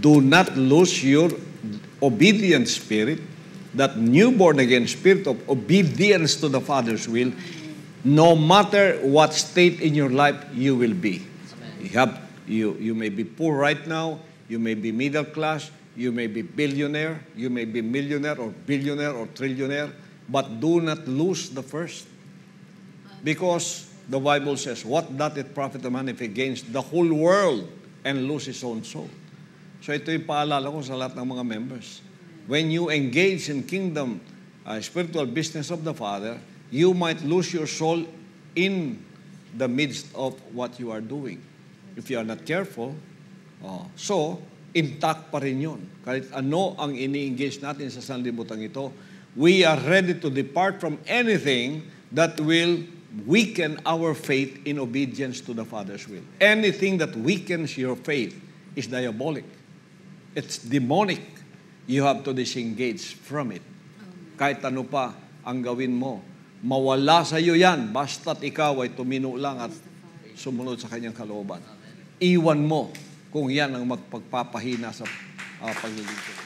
Do not lose your obedient spirit, that newborn again spirit of obedience to the Father's will, no matter what state in your life you will be. You may be poor right now, you may be middle class, you may be billionaire, you may be millionaire or billionaire or trillionaire, but do not lose the first. Because the Bible says, what doth it profit a man if he gains the whole world and lose his own soul? So ito yung paalala ko sa lahat ng mga members. When you engage in kingdom, spiritual business of the Father, you might lose your soul in the midst of what you are doing. If you are not careful, so intact pa rin yun. Kahit ano ang ini-engage natin sa sanlibutan ito, we are ready to depart from anything that will weaken our faith in obedience to the Father's will. Anything that weakens your faith is diabolic. It's demonic. You have to disengage from it. Kahit ano pa ang gawin mo, mawala sa iyo yan, basta't ikaw ay tumino lang at sumunod sa kanyang kalooban. Iwan mo kung yan ang magpagpapahina sa paglilingkod.